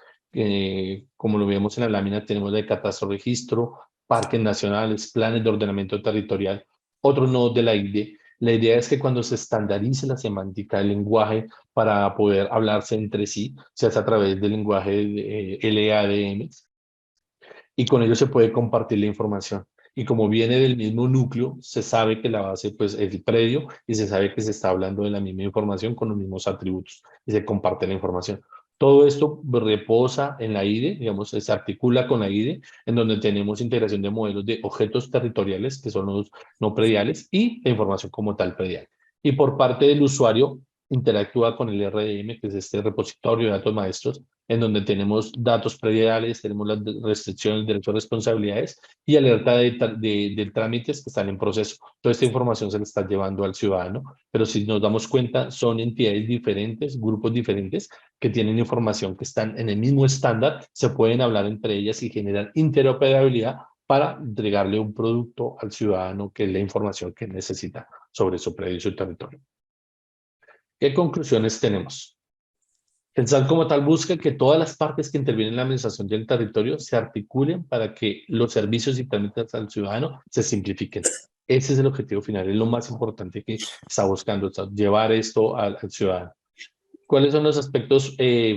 Como lo vemos en la lámina, tenemos de catastro registro, parques nacionales, planes de ordenamiento territorial, otros nodos de la IDE. La idea es que cuando se estandarice la semántica del lenguaje para poder hablarse entre sí, se hace a través del lenguaje de, LADM, y con ello se puede compartir la información. Y como viene del mismo núcleo, se sabe que la base pues, es el predio y se sabe que se está hablando de la misma información con los mismos atributos y se comparte la información. Todo esto reposa en la IDE, digamos, se articula con la IDE, en donde tenemos integración de modelos de objetos territoriales, que son los no prediales, y la información como tal predial. Y por parte del usuario, interactúa con el RDM, que es este repositorio de datos maestros, en donde tenemos datos prediales, tenemos las restricciones, derechos, responsabilidades y alerta de trámites que están en proceso. Toda esta información se le está llevando al ciudadano, pero si nos damos cuenta, son entidades diferentes, grupos diferentes, que tienen información que están en el mismo estándar, se pueden hablar entre ellas y generar interoperabilidad para entregarle un producto al ciudadano, que es la información que necesita sobre su predio y su territorio. ¿Qué conclusiones tenemos? El SAT como tal busca que todas las partes que intervienen en la administración del territorio se articulen para que los servicios y trámites al ciudadano se simplifiquen. Ese es el objetivo final, es lo más importante que está buscando el SAT, llevar esto al ciudadano. ¿Cuáles son los aspectos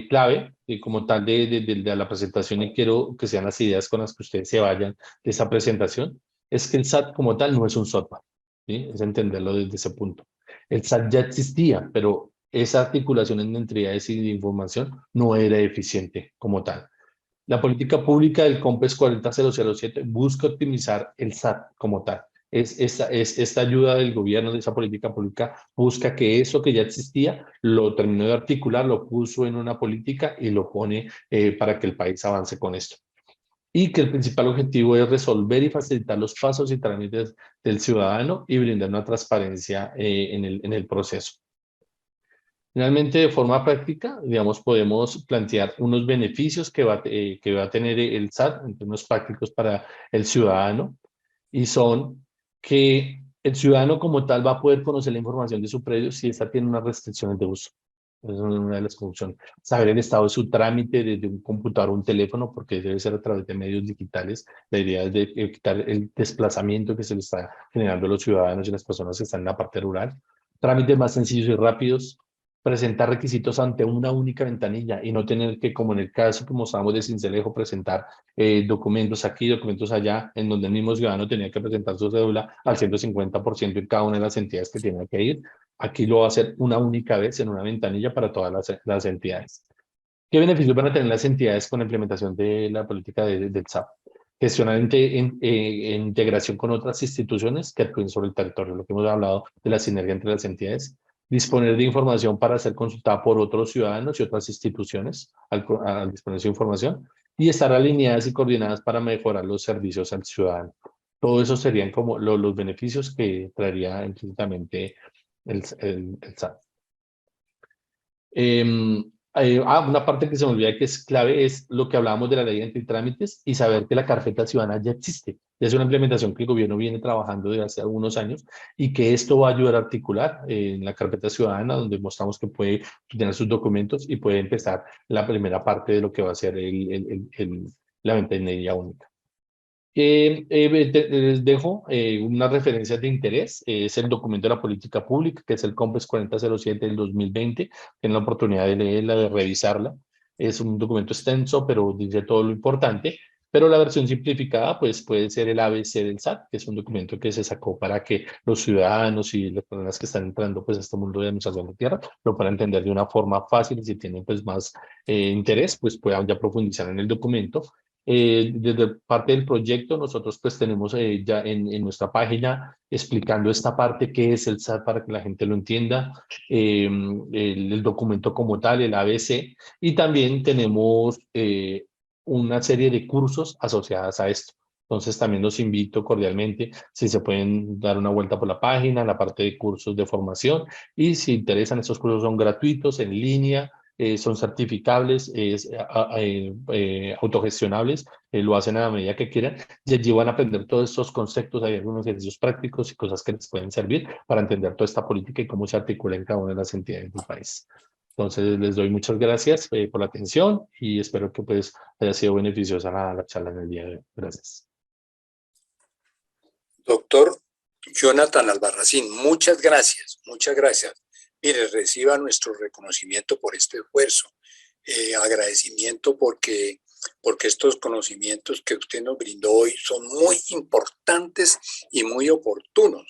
clave como tal de la presentación? Y quiero que sean las ideas con las que ustedes se vayan de esa presentación. Es que el SAT como tal no es un software, ¿sí? Es entenderlo desde ese punto. El SAT ya existía, pero esa articulación entre entidades y de información no era eficiente como tal. La política pública del COMPES 40007 busca optimizar el SAT como tal. Esta ayuda del gobierno de esa política pública busca que eso que ya existía lo terminó de articular, lo puso en una política y lo pone para que el país avance con esto. Y que el principal objetivo es resolver y facilitar los pasos y trámites del ciudadano y brindar una transparencia en el proceso. Finalmente, de forma práctica, digamos, podemos plantear unos beneficios que va a tener el SAT en términos prácticos para el ciudadano, y son que el ciudadano como tal va a poder conocer la información de su predio si esta tiene unas restricciones de uso. Esa es una de las funciones. Saber el estado de su trámite desde un computador o un teléfono, porque debe ser a través de medios digitales. La idea es de evitar el desplazamiento que se le está generando a los ciudadanos y las personas que están en la parte rural. Trámites más sencillos y rápidos, presentar requisitos ante una única ventanilla y no tener que, como en el caso que mostramos de Sincelejo, presentar documentos aquí, documentos allá, en donde el mismo ciudadano tenía que presentar su cédula al 150% en cada una de las entidades que tenía que ir. Aquí lo va a hacer una única vez en una ventanilla para todas las entidades. ¿Qué beneficios van a tener las entidades con la implementación de la política del SAP? Gestionar en integración con otras instituciones que actúen sobre el territorio, lo que hemos hablado de la sinergia entre las entidades. Disponer de información para ser consultada por otros ciudadanos y otras instituciones al disponer de su información. Y estar alineadas y coordinadas para mejorar los servicios al ciudadano. Todo eso serían como los beneficios que traería implícitamente el SAT. Una parte que se me olvida que es clave es lo que hablábamos de la ley de antitrámites y saber que la carpeta ciudadana ya existe. Es una implementación que el gobierno viene trabajando desde hace algunos años y que esto va a ayudar a articular en la carpeta ciudadana, donde mostramos que puede tener sus documentos y puede empezar la primera parte de lo que va a ser la ventanilla única. Les dejo unas referencias de interés. Es el documento de la política pública, que es el COMPES 4007 del 2020. Tienen la oportunidad de leerla, de revisarla. Es un documento extenso, pero dice todo lo importante. Pero la versión simplificada, pues puede ser el ABC del SAT, que es un documento que se sacó para que los ciudadanos y las personas que están entrando pues, a este mundo de administración de tierra lo puedan entender de una forma fácil, y si tienen pues, más interés, pues puedan ya profundizar en el documento. Desde parte del proyecto, nosotros pues tenemos ya en nuestra página explicando esta parte, qué es el SAT para que la gente lo entienda, el documento como tal, el ABC, y también tenemos una serie de cursos asociadas a esto. Entonces también los invito cordialmente, si se pueden dar una vuelta por la página, la parte de cursos de formación, y si interesan, estos cursos son gratuitos, en línea, son certificables, autogestionables, lo hacen a la medida que quieran, y allí van a aprender todos estos conceptos. Hay algunos ejercicios prácticos y cosas que les pueden servir para entender toda esta política y cómo se articula en cada una de las entidades del país. Entonces, les doy muchas gracias por la atención y espero que pues haya sido beneficiosa la charla en el día de hoy. Gracias. Doctor Jonathan Albarracín, muchas gracias, muchas gracias. Mire, reciba nuestro reconocimiento por este esfuerzo, agradecimiento porque estos conocimientos que usted nos brindó hoy son muy importantes y muy oportunos.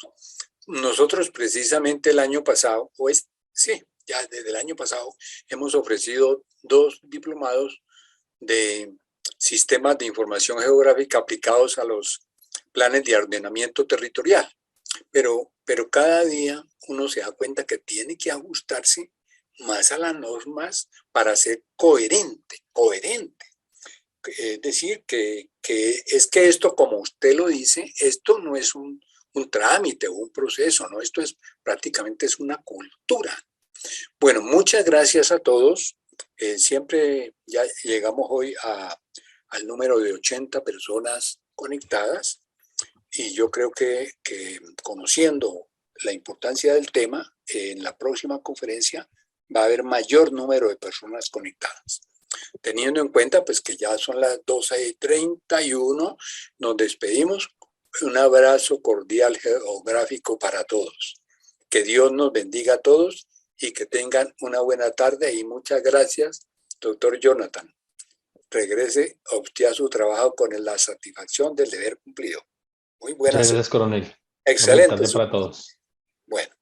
Nosotros precisamente el año pasado, sí, ya desde el año pasado, hemos ofrecido 2 diplomados de sistemas de información geográfica aplicados a los planes de ordenamiento territorial. Pero cada día uno se da cuenta que tiene que ajustarse más a las normas para ser coherente. Es decir, que es que esto, como usted lo dice, esto no es un trámite o un proceso, ¿no? Esto es prácticamente es una cultura. Bueno, muchas gracias a todos. Siempre ya llegamos hoy al número de 80 personas conectadas y yo creo que conociendo la importancia del tema, en la próxima conferencia va a haber mayor número de personas conectadas. Teniendo en cuenta pues que ya son las 12:31, nos despedimos. Un abrazo cordial geográfico para todos. Que Dios nos bendiga a todos y que tengan una buena tarde y muchas gracias, doctor Jonathan. Regrese a usted a su trabajo con la satisfacción del deber cumplido. Muy buena Muchas semana. gracias, coronel. Una buena Excelente. tarde para todos. Bueno.